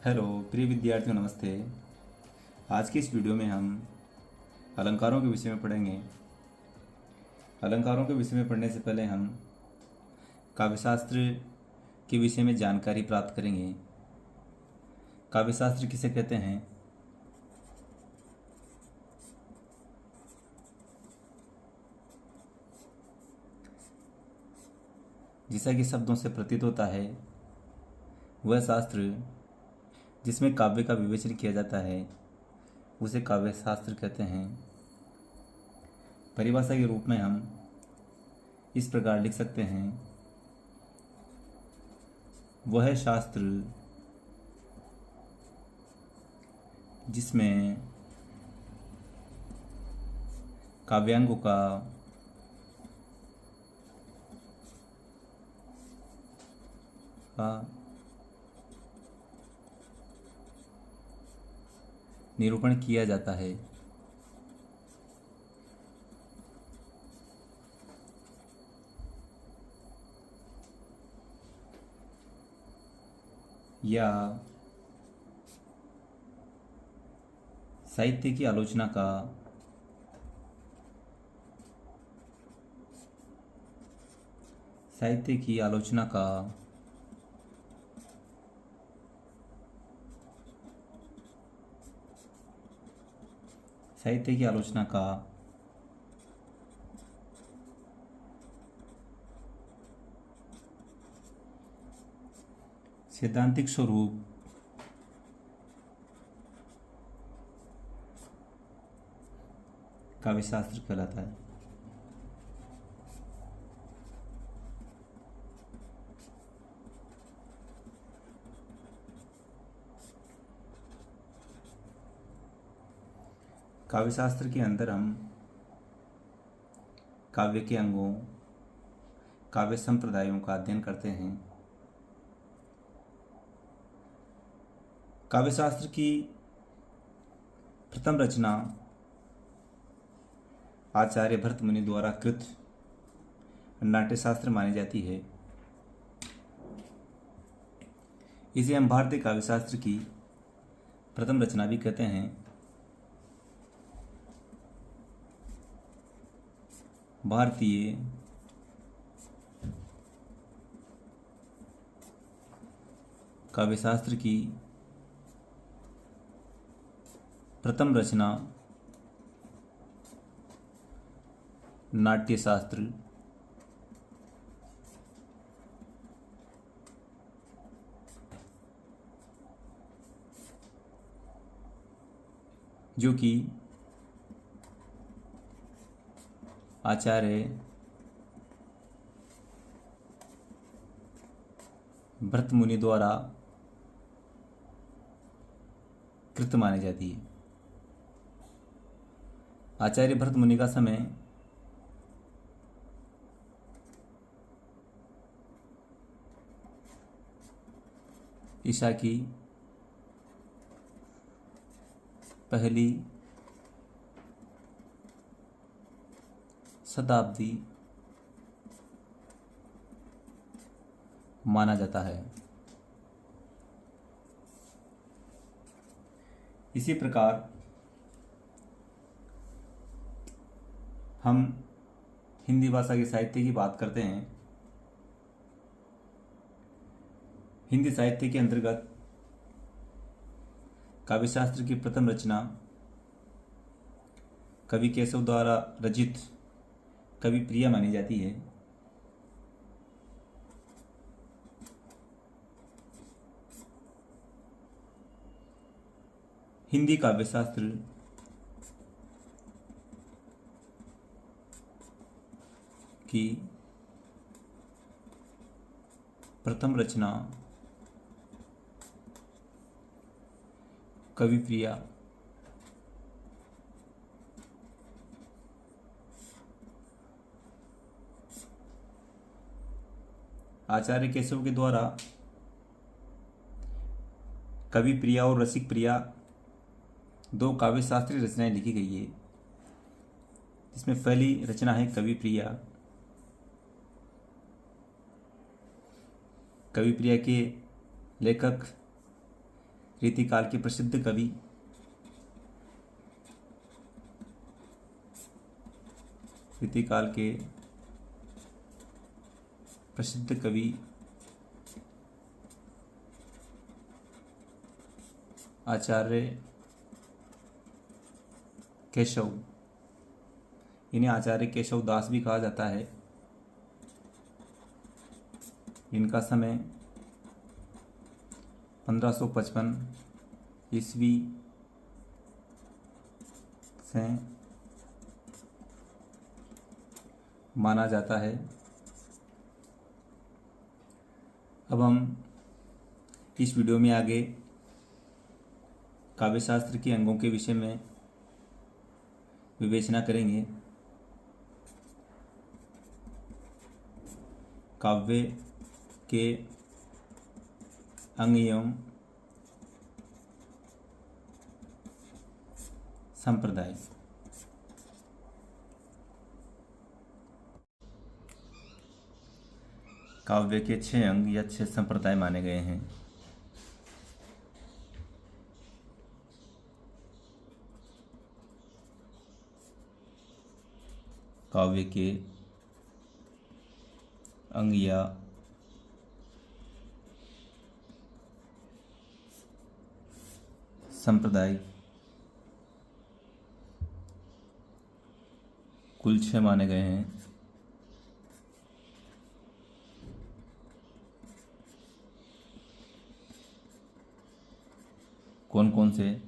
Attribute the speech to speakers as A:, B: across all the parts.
A: Hello प्रिय विद्यार्थियों, नमस्ते। आज की इस वीडियो में हम अलंकारों के विषय में पढ़ेंगे। अलंकारों के विषय में पढ़ने से पहले हम काव्यशास्त्र के विषय में जानकारी प्राप्त करेंगे। काव्यशास्त्र किसे कहते हैं? जैसा कि शब्दों से प्रतीत होता है, वह शास्त्र जिसमें काव्य का विवेचन किया जाता है उसे काव्य शास्त्र कहते हैं। परिभाषा के रूप में हम इस प्रकार लिख सकते हैं, वह शास्त्र जिसमें काव्यांगों का निरूपण किया जाता है। या साहित्य की आलोचना का साहित्य की आलोचना का साहित्य की आलोचना का सैद्धांतिक स्वरूप काव्यशास्त्र कहलाता है। काव्यशास्त्र के अंदर हम काव्य के अंगों, काव्य संप्रदायों का अध्ययन करते हैं। काव्यशास्त्र की प्रथम रचना आचार्य भरत मुनि द्वारा कृत नाट्यशास्त्र मानी जाती है। इसे हम भारतीय काव्यशास्त्र की प्रथम रचना भी कहते हैं। भारतीय काव्यशास्त्र की प्रथम रचना नाट्यशास्त्र जो कि आचार्य भरत मुनि द्वारा कृत मानी जाती है। आचार्य भरत मुनि का समय ईसा की पहली शताब्दी माना जाता है। इसी प्रकार हम हिंदी भाषा के साहित्य की बात करते हैं। हिंदी साहित्य के अंतर्गत काव्यशास्त्र की प्रथम रचना कवि केशव द्वारा रचित कवि प्रिया मानी जाती है। हिंदी काव्यशास्त्र की प्रथम रचना कवि प्रिया आचार्य केशव के द्वारा कवि प्रिया और रसिक प्रिया दो काव्यशास्त्रीय रचनाएं लिखी गई है, जिसमें पहली रचना है कवि प्रिया। कवि प्रिया के लेखक रीतिकाल के प्रसिद्ध कवि रीतिकाल के प्रसिद्ध कवि आचार्य केशव, इन्हें आचार्य केशव दास भी कहा जाता है। इनका समय 1555 ईस्वी से माना जाता है। अब हम इस वीडियो में आगे काव्यशास्त्र के अंगों के विषय में विवेचना करेंगे। काव्य के अंग एवं संप्रदाय। काव्य के 6 अंग या 6 संप्रदाय माने गए हैं। काव्य के अंग या संप्रदाय कुल 6 माने गए हैं। कौन कौन से?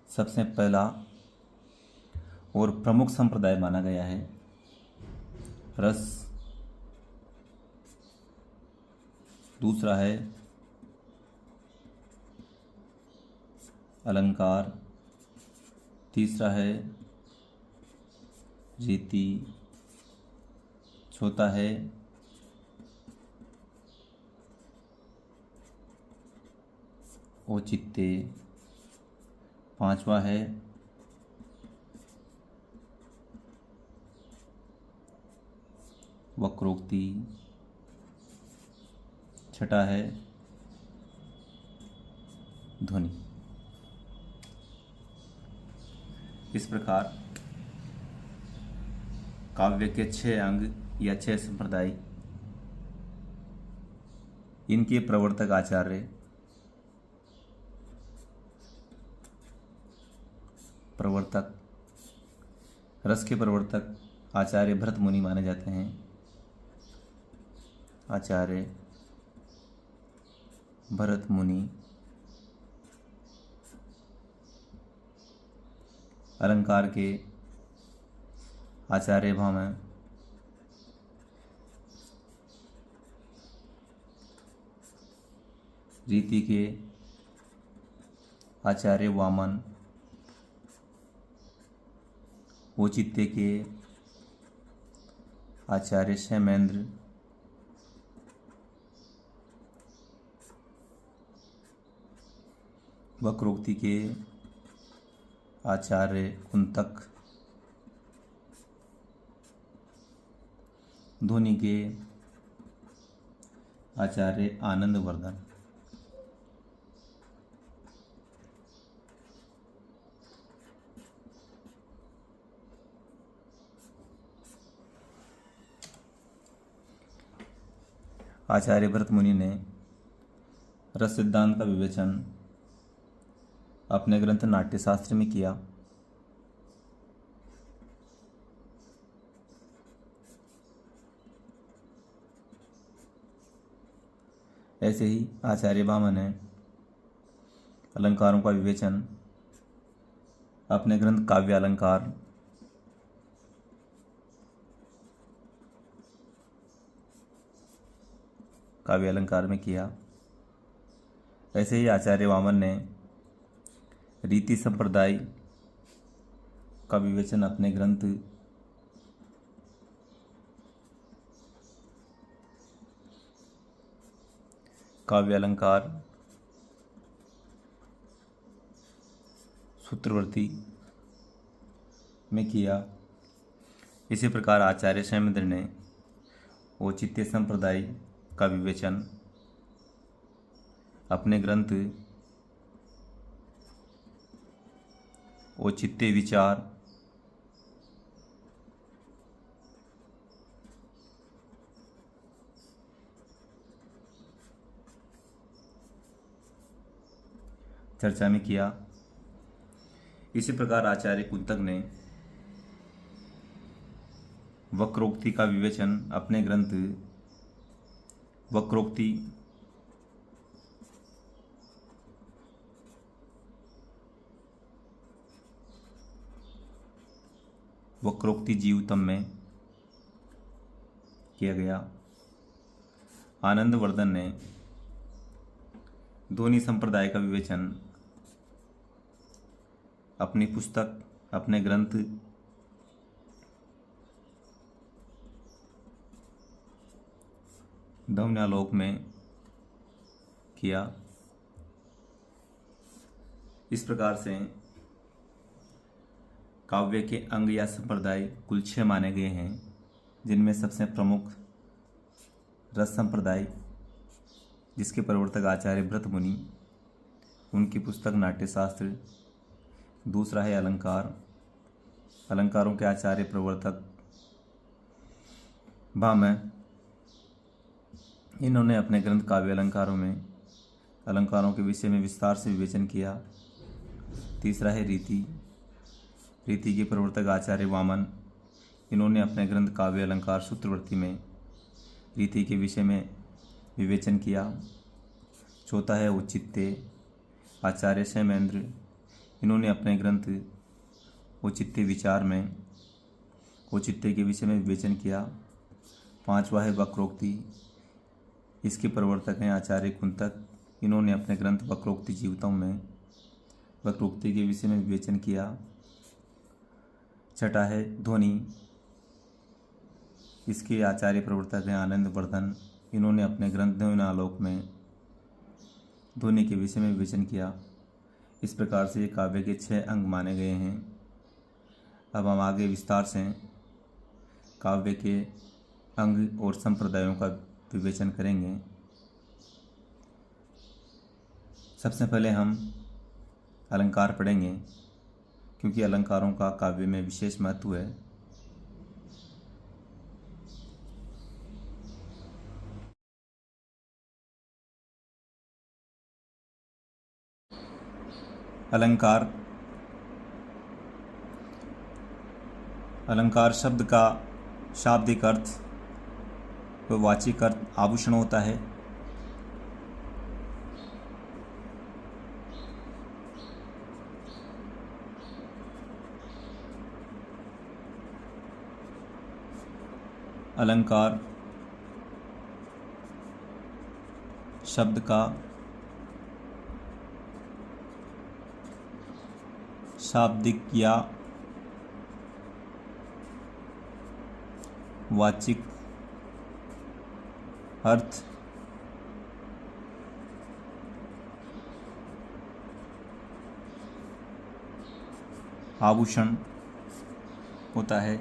A: सबसे पहला और प्रमुख संप्रदाय माना गया है रस। दूसरा है अलंकार। तीसरा है रीति। चौथा है औचित्य। पांचवा है वक्रोक्ति। छठा है ध्वनि। इस प्रकार काव्य के 6 अंग या 6 संप्रदाय, इनके प्रवर्तक आचार्य रस के प्रवर्तक आचार्य भरत मुनि माने जाते हैं। आचार्य भरत मुनि। अलंकार के आचार्य भामह। रीति के आचार्य वामन। औचित्य के आचार्य क्षेमेंद्र। वक्रोक्ति के आचार्य कुंतक। ध्वनि के आचार्य आनंदवर्धन। आचार्य भरत मुनि ने रस सिद्धांत का विवेचन अपने ग्रंथ नाट्यशास्त्र में किया। ऐसे ही आचार्य भामह ने अलंकारों का विवेचन अपने ग्रंथ काव्य अलंकार में किया। ऐसे ही आचार्य वामन ने रीति संप्रदाय का विवेचन अपने ग्रंथ काव्य अलंकार सूत्रवर्ती में किया। इसी प्रकार आचार्य क्षेमेंद्र ने औचित्य संप्रदाय का विवेचन अपने ग्रंथ औचित्य विचार, चर्चा में किया। इसी प्रकार आचार्य कुंतक ने वक्रोक्ति का विवेचन अपने ग्रंथ वक्रोक्ति जीवतम में किया गया। आनंदवर्धन ने ध्वनि संप्रदाय का विवेचन अपनी पुस्तक, अपने ग्रंथ ध्वन्यालोक में किया। इस प्रकार से काव्य के अंग या संप्रदाय कुल 6 माने गए हैं, जिनमें सबसे प्रमुख रस संप्रदाय, जिसके प्रवर्तक आचार्य भृत मुनि, उनकी पुस्तक नाट्यशास्त्र। दूसरा है अलंकार, अलंकारों के आचार्य प्रवर्तक भामह, इन्होंने अपने ग्रंथ काव्य अलंकारों में अलंकारों के विषय में विस्तार से विवेचन किया। तीसरा है रीति, रीति के प्रवर्तक आचार्य वामन, इन्होंने अपने ग्रंथ काव्य अलंकार सूत्रवृत्ति में रीति के विषय में विवेचन किया। चौथा है औचित्य, आचार्य क्षेमेंद्र, इन्होंने अपने ग्रंथ औचित्य विचार में औचित्य के विषय में विवेचन किया। पांचवा है वक्रोक्ति, इसके प्रवर्तक हैं आचार्य कुंतक, इन्होंने अपने ग्रंथ वक्रोक्ति जीवतम में वक्रोक्ति के विषय में विवेचन किया। छठा है ध्वनि, इसके आचार्य प्रवर्तक हैं आनंदवर्धन, इन्होंने अपने ग्रंथ ध्वन्यालोक में ध्वनि के विषय में विवेचन किया। इस प्रकार से ये काव्य के 6 अंग माने गए हैं। अब हम आगे विस्तार से काव्य के अंग और संप्रदायों का विवेचन करेंगे। सबसे पहले हम अलंकार पढ़ेंगे, क्योंकि अलंकारों का काव्य में विशेष महत्व है। अलंकार, अलंकार शब्द का शाब्दिक अर्थ व वाचिक अर्थ आभूषण होता है। अलंकार शब्द का शाब्दिक या वाचिक अर्थ आभूषण होता है।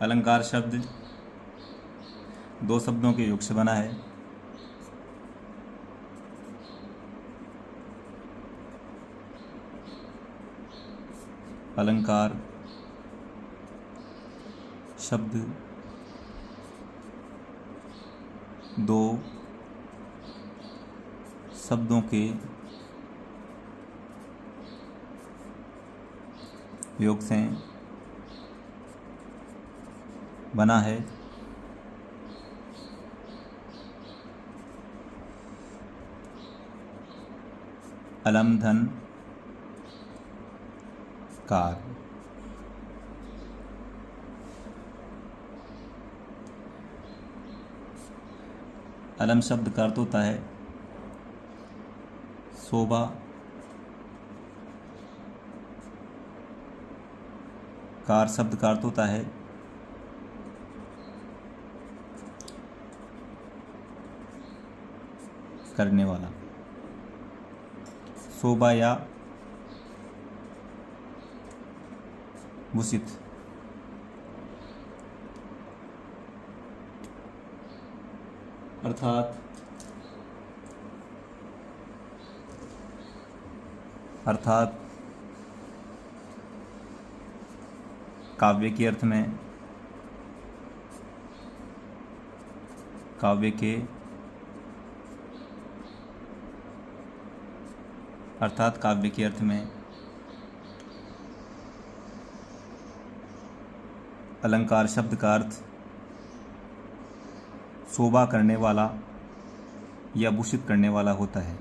A: अलंकार शब्द 2 शब्दों के योग से बना है। अलंकार शब्द 2 शब्दों के योग से बना है। अलम धन कार, अलम शब्द का अर्थ होता है शोभा, कार शब्द का अर्थ होता है करने वाला। शोभा या भूषित, अर्थात अर्थात काव्य के अर्थ में, काव्य के अर्थात काव्य के अर्थ में अलंकार शब्द का अर्थ शोभा करने वाला या भूषित करने वाला होता है।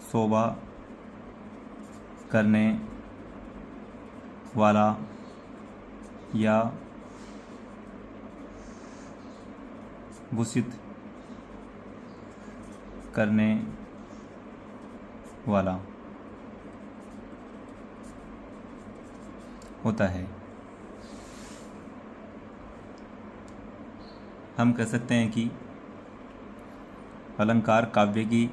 A: शोभा करने वाला या भूषित करने वाला होता है। हम कह सकते हैं कि अलंकार काव्य की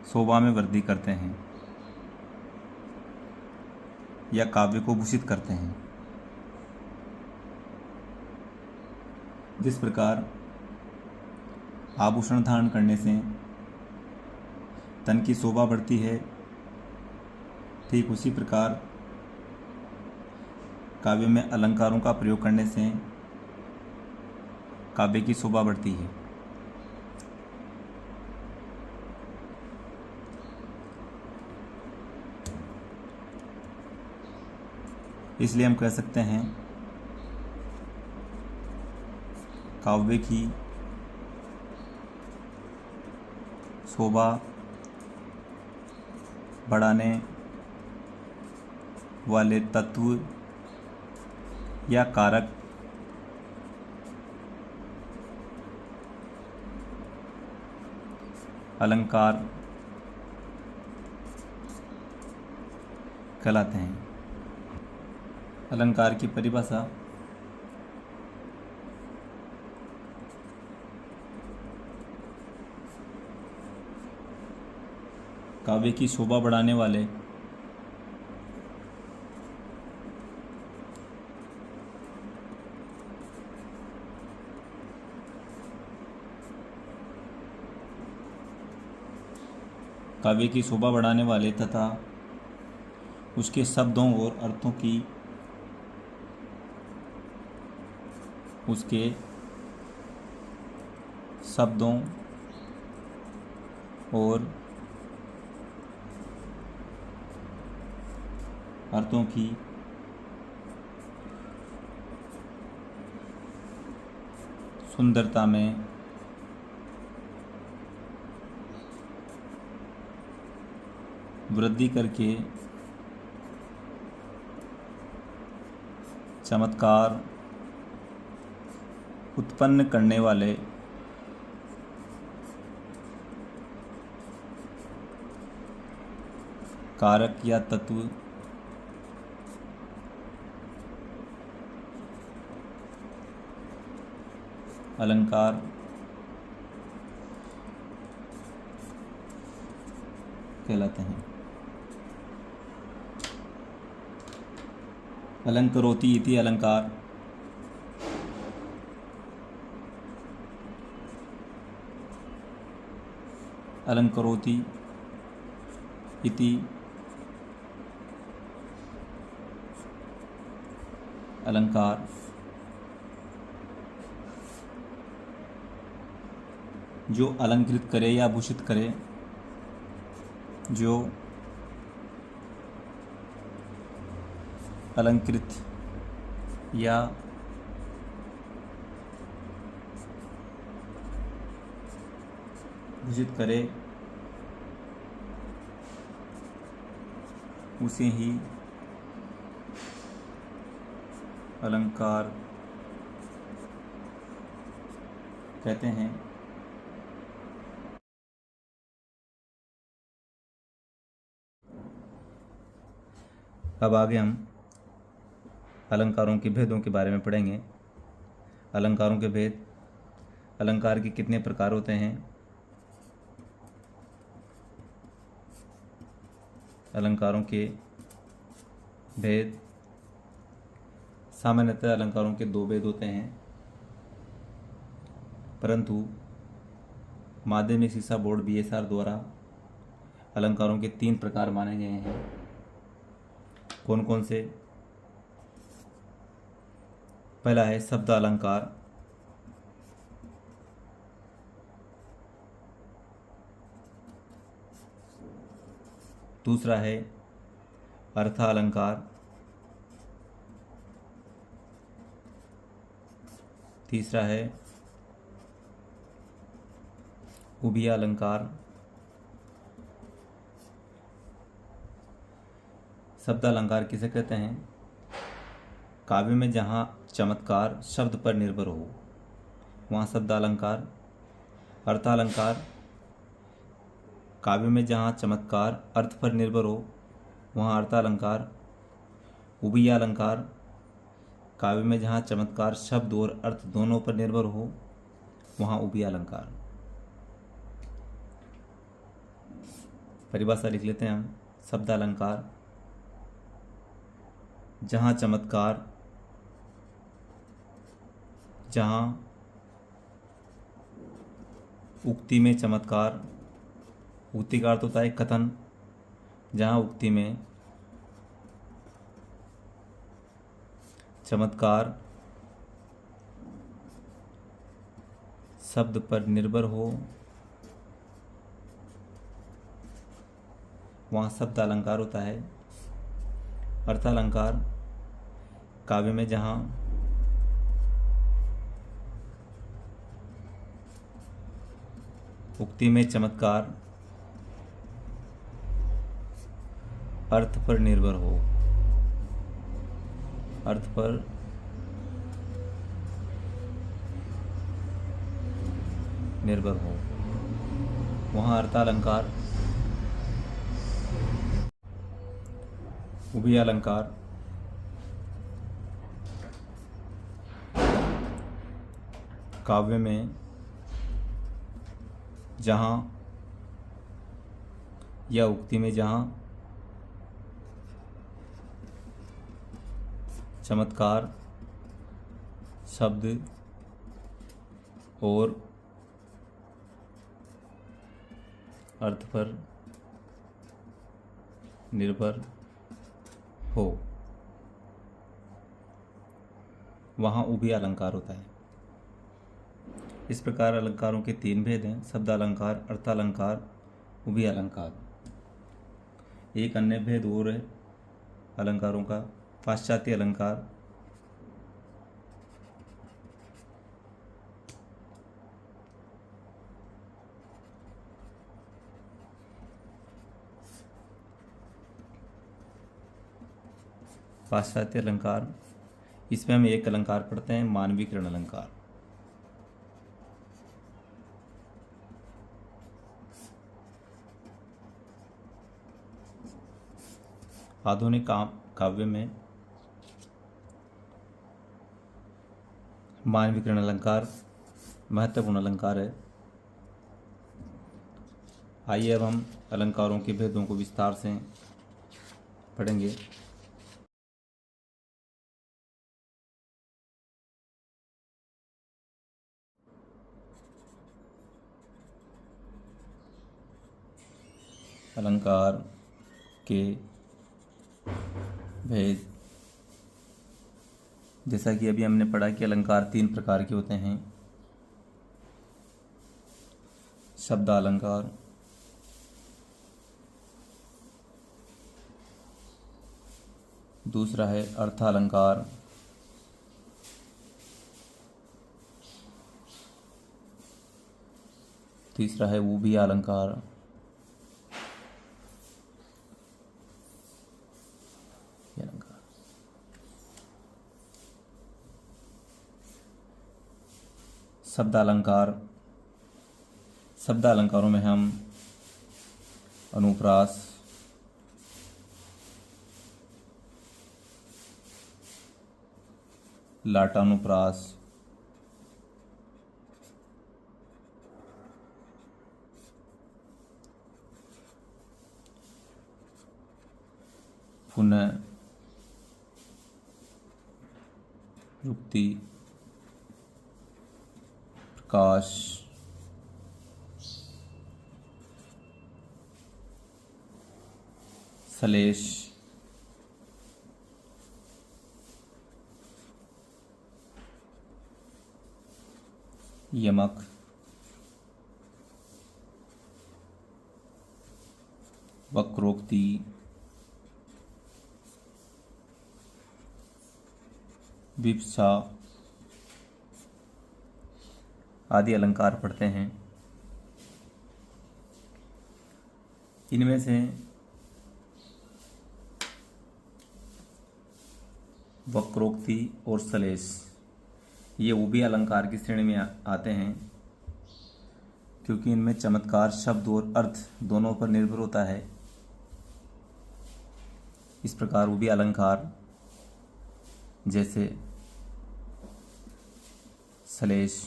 A: शोभा में वृद्धि करते हैं या काव्य को भूषित करते हैं। जिस प्रकार आभूषण धारण करने से तन की शोभा बढ़ती है, ठीक उसी प्रकार काव्य में अलंकारों का प्रयोग करने से काव्य की शोभा बढ़ती है। इसलिए हम कह सकते हैं काव्य की शोभा बढ़ाने वाले तत्व या कारक अलंकार कहलाते हैं। अलंकार की परिभाषा काव्य की शोभा बढ़ाने वाले काव्य की शोभा बढ़ाने वाले तथा उसके शब्दों और अर्थों की उसके शब्दों और अर्थों की सुंदरता में वृद्धि करके चमत्कार उत्पन्न करने वाले कारक या तत्व अलंकार कहलाते हैं। अलंकरोति इति अलंकार अलंकरोति इति अलंकार जो अलंकृत करे या भूषित करे, जो अलंकृत या भूषित करे उसे ही अलंकार कहते हैं। अब आगे हम अलंकारों के भेदों के बारे में पढ़ेंगे। अलंकारों के भेद, अलंकार के कितने प्रकार होते हैं, अलंकारों के भेद। सामान्यतः अलंकारों के दो भेद होते हैं, परंतु माध्यमिक शिक्षा बोर्ड बीएसआर द्वारा अलंकारों के 3 प्रकार माने गए हैं। कौन कौन से? पहला है शब्द अलंकार, दूसरा है अर्थ अलंकार, तीसरा है उभय अलंकार। शब्द अलंकार किसे कहते हैं? काव्य में जहाँ चमत्कार शब्द पर निर्भर हो वहाँ शब्द अलंकार। अर्थ अलंकार, काव्य में जहाँ चमत्कार अर्थ पर निर्भर हो वहाँ अर्थ अलंकार। उभय अलंकार, काव्य में जहाँ चमत्कार शब्द और अर्थ दोनों पर निर्भर हो वहाँ उभय अलंकार। परिभाषा लिख लेते हैं हम। शब्द अलंकार, जहाँ चमत्कार, जहाँ उक्ति में चमत्कार, उक्ति का अर्थ होता है कथन, जहाँ उक्ति में चमत्कार शब्द पर निर्भर हो वहाँ शब्द अलंकार होता है। अर्थ अलंकार, काव्य में जहाँ उक्ति में चमत्कार अर्थ पर निर्भर हो, अर्थ पर निर्भर हो वहाँ अर्थ अलंकार। उभय अलंकार, काव्य में जहाँ या उक्ति में जहाँ चमत्कार शब्द और अर्थ पर निर्भर हो वहाँ उभय अलंकार होता है। इस प्रकार अलंकारों के 3 भेद हैं: शब्द अलंकार, अर्थ अलंकार, उभय अलंकार। एक अन्य भेद और है अलंकारों का, पाश्चात्य अलंकार। पाश्चात्य अलंकार, इसमें हम एक अलंकार पढ़ते हैं, मानवीकरण अलंकार। आधुनिक काव्य में मानवीकरण अलंकार महत्वपूर्ण अलंकार है। आइए अब हम अलंकारों के भेदों को विस्तार से पढ़ेंगे। अलंकार के भेद, जैसा कि अभी हमने पढ़ा कि अलंकार 3 प्रकार के होते हैं: शब्द अलंकार, दूसरा है अर्थ अलंकार, तीसरा है उभय अलंकार, शब्द अलंकार। शब्द अलंकारों में हम अनुप्रास, लाटानुप्रास, पुनः युक्ति, काश, सलेश, यमक, वक्रोक्ति, विवक्षा आदि अलंकार पढ़ते हैं। इनमें से वक्रोक्ति और सलेश ये वो भी अलंकार की श्रेणी में आते हैं, क्योंकि इनमें चमत्कार शब्द और अर्थ दोनों पर निर्भर होता है। इस प्रकार वो भी अलंकार जैसे सलेश,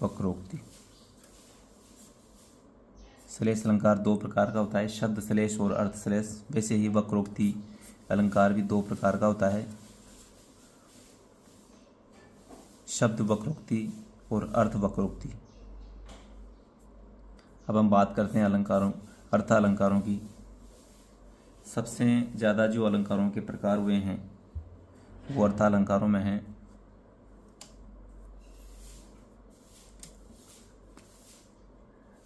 A: वक्रोक्ति। सलेश अलंकार दो प्रकार का होता है, शब्द सलेश और अर्थ सलेश। वैसे ही वक्रोक्ति अलंकार भी दो प्रकार का होता है, शब्द वक्रोक्ति और अर्थ वक्रोक्ति। अब हम बात करते हैं अलंकारों, अर्थ अलंकारों की। सबसे ज़्यादा जो अलंकारों के प्रकार हुए हैं वो अर्थ अलंकारों में हैं।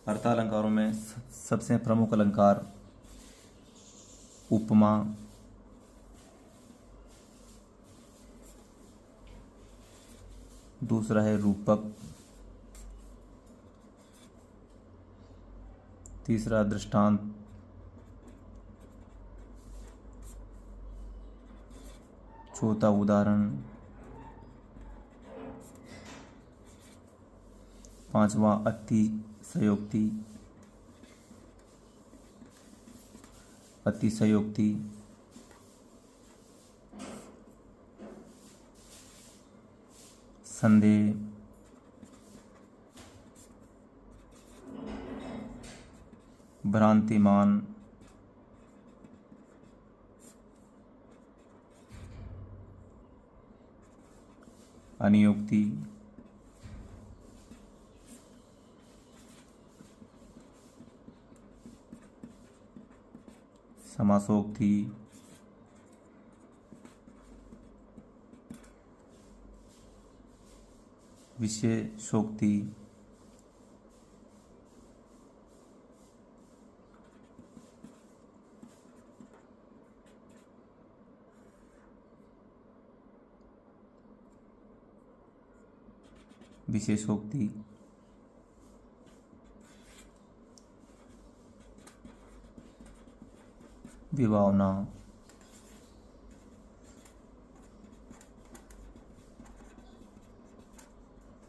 A: अर्थ अलंकारों में सबसे प्रमुख अलंकार उपमा, दूसरा है रूपक, तीसरा दृष्टांत, चौथा उदाहरण, पांचवा अतिशयोक्ति, संदेह, भ्रांतिमान, अनियोक्ति, समासोक्ति, विशेषोक्ति, विभावना,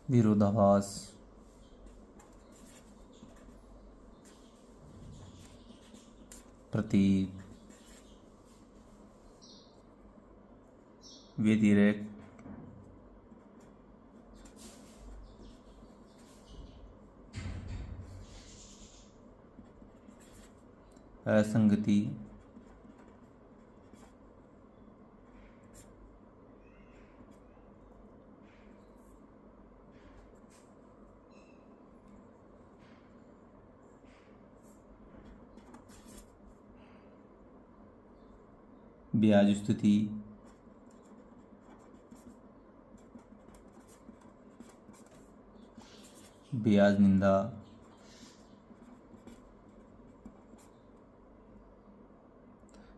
A: विरोधाभास, प्रतीक, व्यतिरेक, असंगति, ब्याज स्तुति, ब्याज निंदा,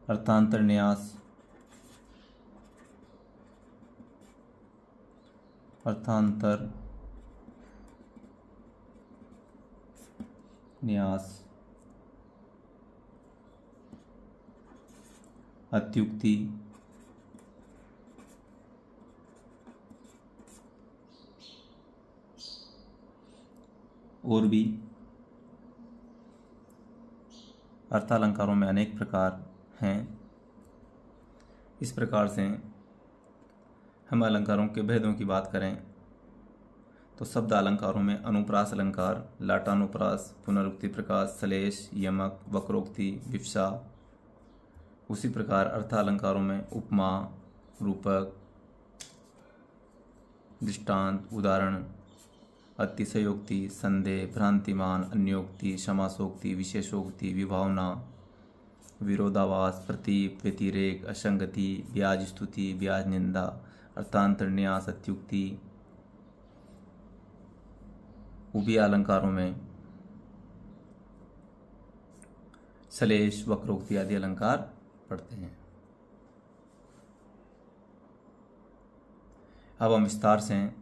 A: अर्थांतर न्यास, अर्थांतर न्यास, अत्युक्ति, और भी अर्थालंकारों में अनेक प्रकार हैं। इस प्रकार से हम अलंकारों के भेदों की बात करें तो शब्द अलंकारों में अनुप्रास अलंकार, लाटानुप्रास, पुनरुक्ति प्रकाश, सलेश, यमक, वक्रोक्ति, विवक्षा। उसी प्रकार अर्थ अलंकारों में उपमा, रूपक, दृष्टांत, उदाहरण, अतिशयोक्ति, संदेह, भ्रांतिमान, अन्योक्ति, समासोक्ति, विशेषोक्ति, विभावना, विरोधाभास, प्रतीप, व्यतिरेक, असंगति, ब्याज स्तुति, ब्याज निंदा, अर्थांतर, न्यास, अत्युक्ति। उभय अलंकारों में श्लेष, वक्रोक्ति आदि अलंकार पढ़ते हैं। अब हम विस्तार से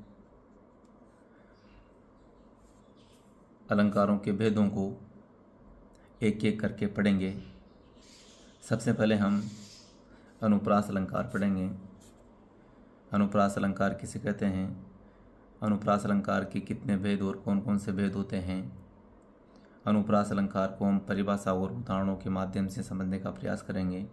A: अलंकारों के भेदों को एक एक करके पढ़ेंगे। सबसे पहले हम अनुप्रास अलंकार पढ़ेंगे। अनुप्रास अलंकार किसे कहते हैं, अनुप्रास अलंकार के कितने भेद और कौन कौन से भेद होते हैं। अनुप्रास अलंकार को हम परिभाषा और उदाहरणों के माध्यम से समझने का प्रयास करेंगे।